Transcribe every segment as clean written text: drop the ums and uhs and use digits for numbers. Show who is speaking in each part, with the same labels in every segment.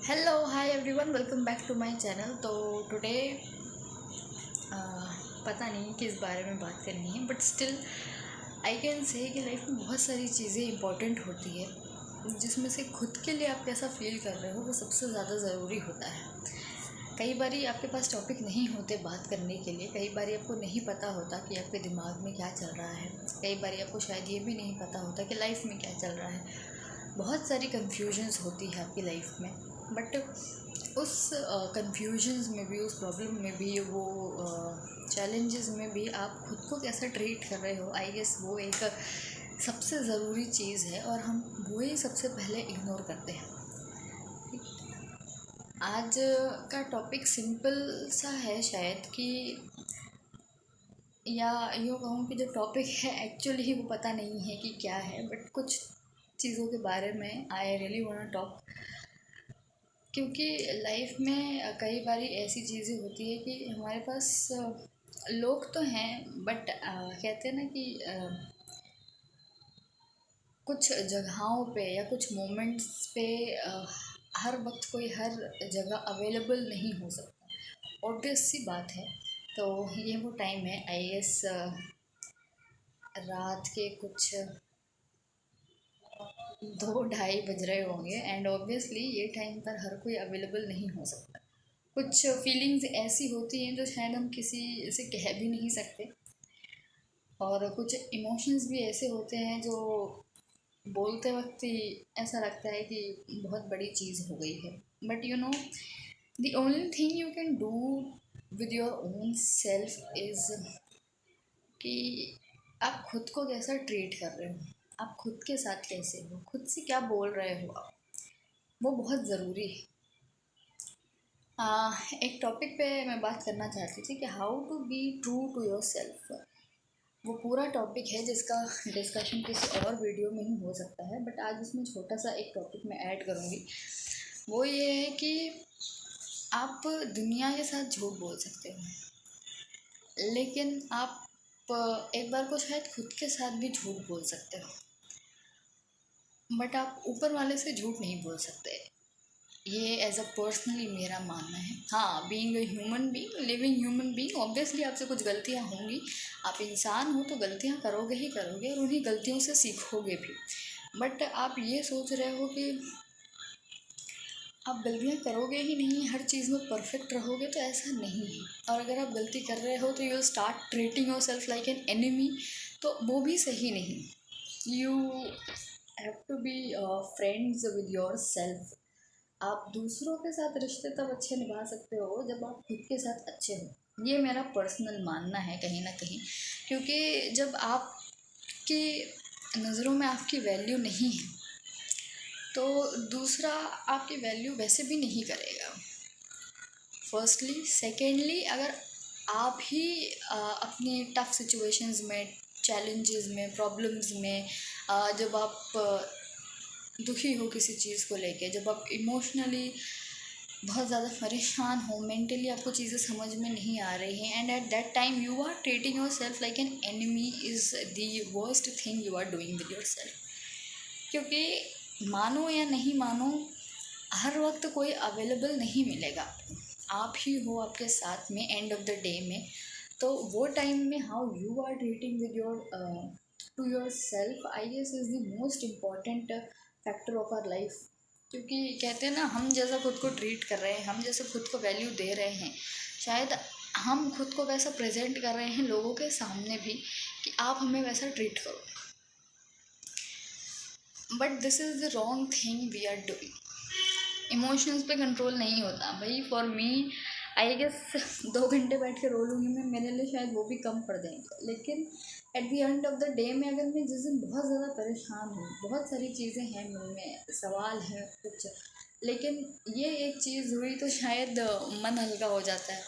Speaker 1: Hello hi everyone, welcome back to my channel. तो today पता नहीं किस बारे में बात करनी है, but still I can say कि लाइफ में बहुत सारी चीज़ें इंपॉर्टेंट होती है, जिसमें से खुद के लिए आप कैसा फील कर रहे हो वो सबसे ज़्यादा ज़रूरी होता है। कई बारी आपके पास टॉपिक नहीं होते बात करने के लिए, कई बारी आपको नहीं पता होता कि आपके दिमाग में क्या चल रहा है, कई बारी आपको शायद ये भी नहीं पता होता कि लाइफ में क्या चल रहा है। बहुत सारी कन्फ्यूजन्स होती है आपकी लाइफ में, बट उस कन्फ्यूजन्स में भी, उस प्रॉब्लम में भी, वो चैलेंजेस में भी आप खुद को कैसा ट्रीट कर रहे हो, आई गेस वो एक सबसे ज़रूरी चीज़ है, और हम वो ही सबसे पहले इग्नोर करते हैं। आज का टॉपिक सिंपल सा है शायद, कि या यूँ कहूँ कि जो टॉपिक है एक्चुअली ही वो पता नहीं है कि क्या है, बट कुछ चीज़ों के बारे में आई रियली वांट टॉक। क्योंकि लाइफ में कई बारी ऐसी चीज़ें होती है कि हमारे पास लोग तो हैं, बट कहते हैं ना कि कुछ जगहों पे या कुछ मोमेंट्स पे हर वक्त कोई हर जगह अवेलेबल नहीं हो सकता, ऑब्वियस सी बात है। तो ये वो टाइम है, आई गेस रात के कुछ 2-2:30 बज रहे होंगे, एंड ऑब्वियसली ये टाइम पर हर कोई अवेलेबल नहीं हो सकता। कुछ फीलिंग्स ऐसी होती हैं जो शायद हम किसी से कह भी नहीं सकते, और कुछ इमोशंस भी ऐसे होते हैं जो बोलते वक्त ही ऐसा लगता है कि बहुत बड़ी चीज़ हो गई है। But you know, the only thing you can do with your own self is कि आप खुद को कैसा ट्रीट कर रहे हो, आप खुद के साथ कैसे हो, खुद से क्या बोल रहे हो आप, वो बहुत ज़रूरी है। एक टॉपिक पे मैं बात करना चाहती थी कि how to be true to yourself. वो पूरा टॉपिक है जिसका डिस्कशन किसी और वीडियो में ही हो सकता है, बट आज उसमें छोटा सा एक टॉपिक मैं ऐड करूँगी। वो ये है कि आप दुनिया के साथ झूठ बोल सकते हो, लेकिन आप एक बार को शायद खुद के साथ भी झूठ बोल सकते हो, बट आप ऊपर वाले से झूठ नहीं बोल सकते। ये एज अ पर्सनली मेरा मानना है। हाँ, being a human being, living human being, obviously आपसे कुछ गलतियाँ होंगी। आप इंसान हो तो गलतियाँ करोगे ही करोगे, और उन्हीं गलतियों से सीखोगे भी। बट आप ये सोच रहे हो कि आप गलतियाँ करोगे ही नहीं, हर चीज़ में परफेक्ट रहोगे, तो ऐसा नहीं है। और अगर आप गलती कर रहे हो तो you start treating yourself like an enemy, तो वो भी सही नहीं। You have to be friends with yourself. आप दूसरों के साथ रिश्ते तब अच्छे निभा सकते हो जब आप खुद के साथ अच्छे हो। ये मेरा पर्सनल मानना है कहीं ना कहीं, क्योंकि जब आपकी नज़रों में आपकी वैल्यू नहीं है तो दूसरा आपकी वैल्यू वैसे भी नहीं करेगा, फर्स्टली। सेकेंडली, अगर आप ही अपनी टफ सिचुएशंस में, चैलेंजेस में, प्रॉब्लम्स में, जब आप दुखी हो किसी चीज़ को लेके, जब आप इमोशनली बहुत ज़्यादा परेशान हो, मेंटली आपको चीज़ें समझ में नहीं आ रही हैं, and at that time you are treating yourself like an enemy, is the worst thing you are doing with yourself. क्योंकि मानो या नहीं मानो, हर वक्त कोई अवेलेबल नहीं मिलेगा, आप ही हो आपके साथ में एंड ऑफ द डे में। तो वो टाइम में how you are treating with your to yourself, I guess is the most important factor of our life. क्योंकि कहते हैं ना, हम जैसा खुद को ट्रीट कर रहे हैं, हम जैसे खुद को वैल्यू दे रहे हैं, शायद हम खुद को वैसा प्रेजेंट कर रहे हैं लोगों के सामने भी कि आप हमें वैसा ट्रीट करो, but this is the wrong thing we are doing. Emotions पे कंट्रोल नहीं होता भाई। फॉर मी, आई गेस 2 घंटे बैठ के रो लूँगी मैं, मेरे लिए शायद वो भी कम पड़ जाएंगे। लेकिन at the end of the day में, अगर मैं जिस दिन बहुत ज़्यादा परेशान हूँ, बहुत सारी चीज़ें हैं मन में, सवाल हैं कुछ, लेकिन ये एक चीज़ हुई तो शायद मन हल्का हो जाता है,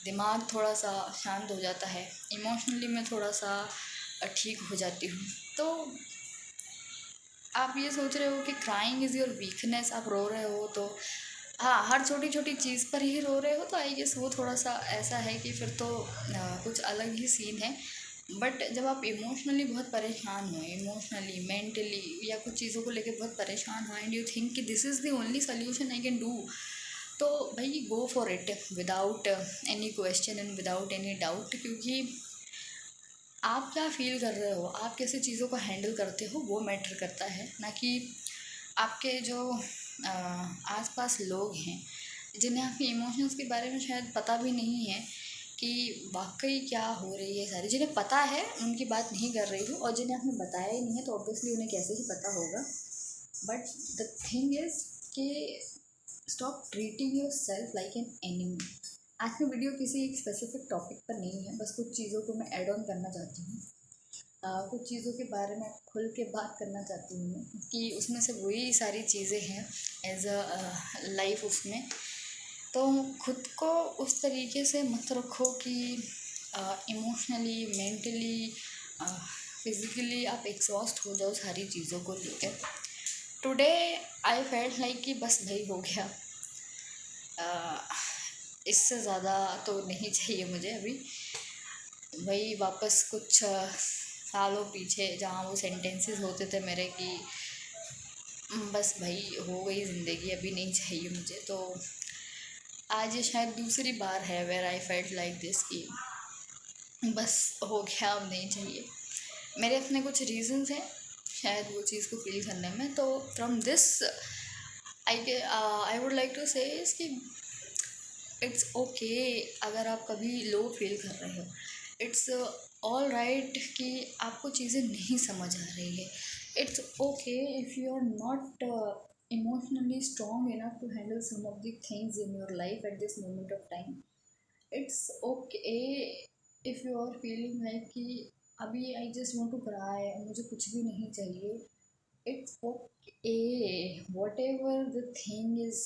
Speaker 1: दिमाग थोड़ा सा शांत हो जाता है, इमोशनली मैं थोड़ा सा ठीक हो जाती हूँ। तो आप ये सोच रहे हो कि क्राइंग इज़ योर वीकनेस, आप रो रहे हो तो हाँ, हर छोटी छोटी चीज़ पर ही रो रहे हो, तो आई गेस वो थोड़ा सा ऐसा है कि फिर तो कुछ अलग ही सीन है। बट जब आप इमोशनली बहुत परेशान हो, इमोशनली मेंटली या कुछ चीज़ों को लेकर बहुत परेशान हो, एंड यू थिंक कि this is the only solution I can do, तो भाई go for it without any question and without any doubt. क्योंकि आप क्या फील कर रहे हो, आप कैसे चीज़ों को हैंडल करते हो, वो मैटर करता है, ना कि आपके जो आसपास लोग हैं जिन्हें आपके इमोशंस के बारे में शायद पता भी नहीं है कि वाकई क्या हो रही है। सारी जिन्हें पता है उनकी बात नहीं कर रही हूँ, और जिन्हें आपने बताया ही नहीं है तो ऑब्वियसली उन्हें कैसे ही पता होगा। बट द थिंग इज़ कि stop treating yourself like an enemy. आज का वीडियो किसी एक स्पेसिफिक टॉपिक पर नहीं है, बस कुछ चीज़ों को मैं ऐड ऑन करना चाहती हूँ। कुछ चीज़ों के बारे में खुल के बात करना चाहती हूँ कि उसमें से वही सारी चीज़ें हैं एज अ लाइफ उसमें। तो खुद को उस तरीके से मत रखो कि इमोशनली मेंटली फिज़िकली आप एग्जॉस्ट हो जाओ सारी चीज़ों को लेकर। टुडे आई फेल्ट लाइक कि बस भाई हो गया, इससे ज़्यादा तो नहीं चाहिए मुझे अभी। वही वापस कुछ सालों पीछे जहाँ वो सेंटेंसेस होते थे मेरे कि बस भाई हो गई ज़िंदगी, अभी नहीं चाहिए मुझे। तो आज ये शायद दूसरी बार है where I felt like this कि बस हो गया, अब नहीं चाहिए। मेरे अपने कुछ रीजंस हैं शायद वो चीज़ को फील करने में। तो from this I would like to say कि इट्स ओके अगर आप कभी लो फील कर रहे हो, इट्स ऑल राइट कि आपको चीज़ें नहीं समझ आ रही है। It's okay if you are not emotionally strong enough to handle some of the things in your life at this moment of time. It's okay if you are feeling like कि अभी I just want to cry, मुझे कुछ भी नहीं चाहिए। It's okay whatever the thing is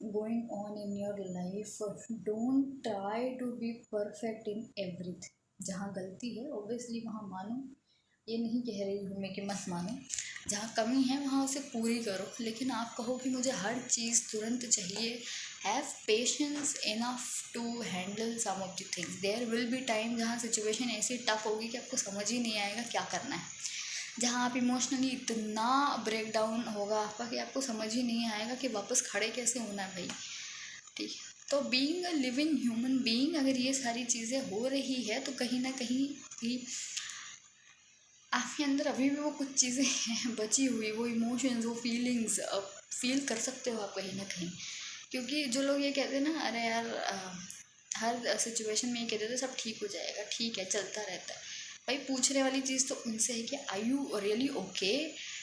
Speaker 1: going on in your life. Don't try to be perfect in everything. जहाँ गलती है ऑब्वियसली वहाँ मानो, ये नहीं कह रही हूँ मैं कि मत मानो। जहाँ कमी है वहाँ उसे पूरी करो, लेकिन आप कहो कि मुझे हर चीज़ तुरंत चाहिए। Have patience enough to handle some of the things. There will be time जहाँ सिचुएशन ऐसी टफ होगी कि आपको समझ ही नहीं आएगा क्या करना है, जहाँ आप इमोशनली इतना ब्रेक डाउन होगा आपका कि आपको समझ ही नहीं आएगा कि वापस खड़े कैसे होना है भाई। ठीक है, तो being a living human being अगर ये सारी चीज़ें हो रही है तो कहीं ना कहीं भी आपके अंदर अभी भी वो कुछ चीज़ें हैं बची हुई, वो इमोशंस, वो फीलिंग्स फील कर सकते हो आप कहीं ना कहीं। क्योंकि जो लोग ये कहते हैं ना, अरे यार हर सिचुएशन में ये कहते थे सब ठीक हो जाएगा, ठीक है चलता रहता है। भाई पूछने वाली चीज़ तो उनसे है कि आर यू रियली ओके।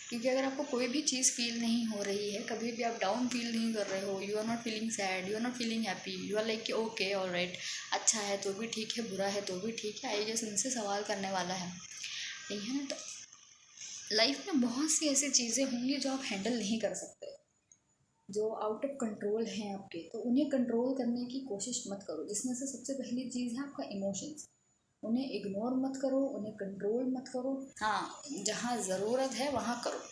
Speaker 1: क्योंकि अगर आपको कोई भी चीज़ फील नहीं हो रही है, कभी भी आप डाउन फील नहीं कर रहे हो, you are not feeling sad, you are not feeling happy, you are like okay all right, अच्छा है तो भी ठीक है, बुरा है तो भी ठीक है, आई गेस उनसे सवाल करने वाला है, ठीक है ना। तो लाइफ में बहुत सी ऐसी चीज़ें होंगी जो आप हैंडल नहीं कर सकते, जो आउट ऑफ कंट्रोल हैं आपके, तो उन्हें कंट्रोल करने की कोशिश मत करो। जिसमें से सबसे पहली चीज़ है आपका इमोशंस। उन्हें इग्नोर मत करो, उन्हें कंट्रोल मत करो। हाँ, जहाँ ज़रूरत है वहाँ करो,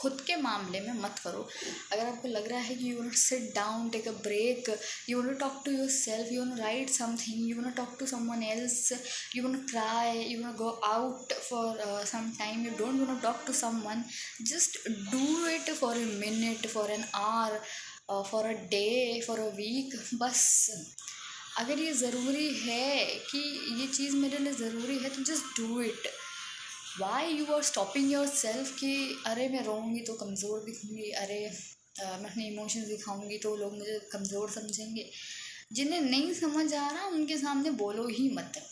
Speaker 1: खुद के मामले में मत करो। अगर आपको लग रहा है कि you want sit down, take a break, you want talk to yourself, you want write something, you want talk to someone else, you want cry, you want to go out for some time, you don't want to talk to someone, just do it for a minute, for an hour, for a day, for a week। बस अगर ये ज़रूरी है कि ये चीज़ मेरे लिए ज़रूरी है तो just do it. Why you are stopping yourself कि अरे मैं रोऊंगी तो कमज़ोर दिखूंगी, अरे मैं अपने इमोशंस दिखाऊंगी तो लोग मुझे कमज़ोर समझेंगे। जिन्हें नहीं समझ आ रहा उनके सामने बोलो ही मत,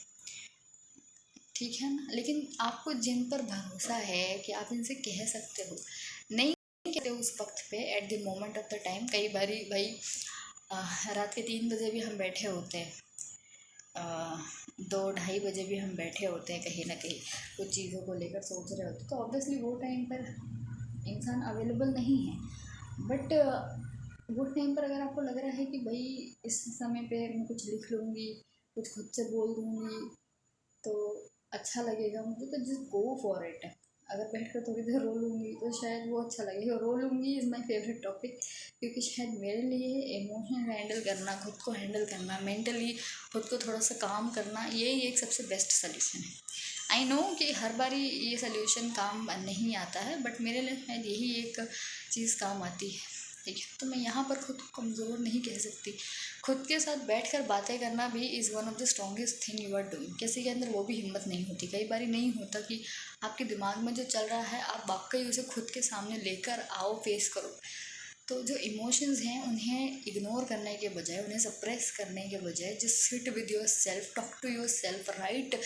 Speaker 1: ठीक है ना। लेकिन आपको जिन पर भरोसा है कि आप इनसे कह सकते हो, नहीं कहते उस वक्त पे at the moment of the time. कई बारी भाई रात के 3 बजे भी हम बैठे होते हैं, 2-2:30 बजे भी हम बैठे होते हैं, कहीं ना कहीं कुछ चीज़ों को लेकर सोच रहे होते, तो ऑब्वियसली वो टाइम पर इंसान अवेलेबल नहीं है। बट वो टाइम पर अगर आपको लग रहा है कि भाई इस समय पे मैं कुछ लिख लूँगी, कुछ खुद से बोल दूँगी तो अच्छा लगेगा मुझे, तो जस्ट गो फॉर इट। अगर बैठ कर थोड़ी देर रो लूँगी तो शायद वो अच्छा लगेगा। रो लूँगी इज़ माई फेवरेट टॉपिक, क्योंकि शायद मेरे लिए इमोशन हैंडल करना, खुद को हैंडल करना, मेंटली खुद को थोड़ा सा काम करना, यही एक सबसे बेस्ट सोल्यूशन है। आई नो कि हर बारी ये सोल्यूशन काम नहीं आता है, बट मेरे लिए शायद यही एक चीज़ काम आती है। ठीक है, तो मैं यहाँ पर खुद को कमज़ोर नहीं कह सकती। खुद के साथ बैठकर बातें करना भी is one of the strongest thing you are doing. किसी के अंदर वो भी हिम्मत नहीं होती, कई बार नहीं होता कि आपके दिमाग में जो चल रहा है आप वाकई उसे खुद के सामने लेकर आओ, फेस करो। तो जो इमोशंस हैं उन्हें इग्नोर करने के बजाय, उन्हें सप्रेस करने के बजाय, just sit with yourself, talk to yourself, write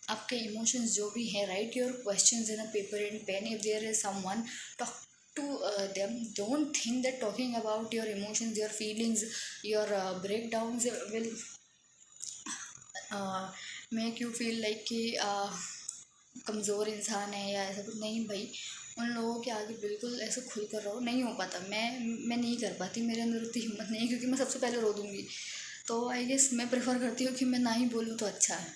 Speaker 1: आपके इमोशंस जो भी हैं, write your questions in a paper and pen. If there is someone, talk to them. Don't think that talking about your emotions, your feelings, your breakdowns will make you feel like कि कमज़ोर इंसान है या ऐसा कुछ नहीं भाई। उन लोगों के आगे बिल्कुल ऐसे खुल कर रहो, नहीं हो पाता। मैं नहीं कर पाती, मेरे अंदर उतनी हिम्मत नहीं है, क्योंकि मैं सबसे पहले रो दूँगी। तो आई गेस मैं प्रेफर करती हूँ कि मैं ना ही बोलूँ तो अच्छा है।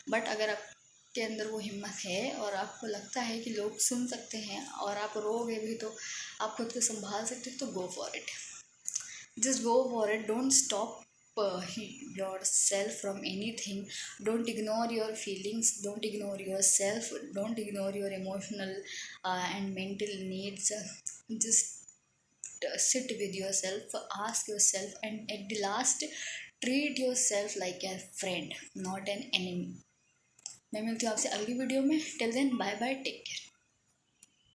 Speaker 1: बट अगर आपके अंदर वो हिम्मत है और आपको लगता है कि लोग सुन सकते हैं और आप रोगे भी तो आप खुद को संभाल सकते हो, तो go for it, just go for it. Don't stop yourself from anything. Don't ignore your feelings, don't ignore yourself, don't ignore your emotional and mental needs. Just sit with yourself, ask yourself, and at the last treat yourself like a friend, not an enemy. मैं मिलती हूँ आपसे अगली video में। Till then bye bye, take care.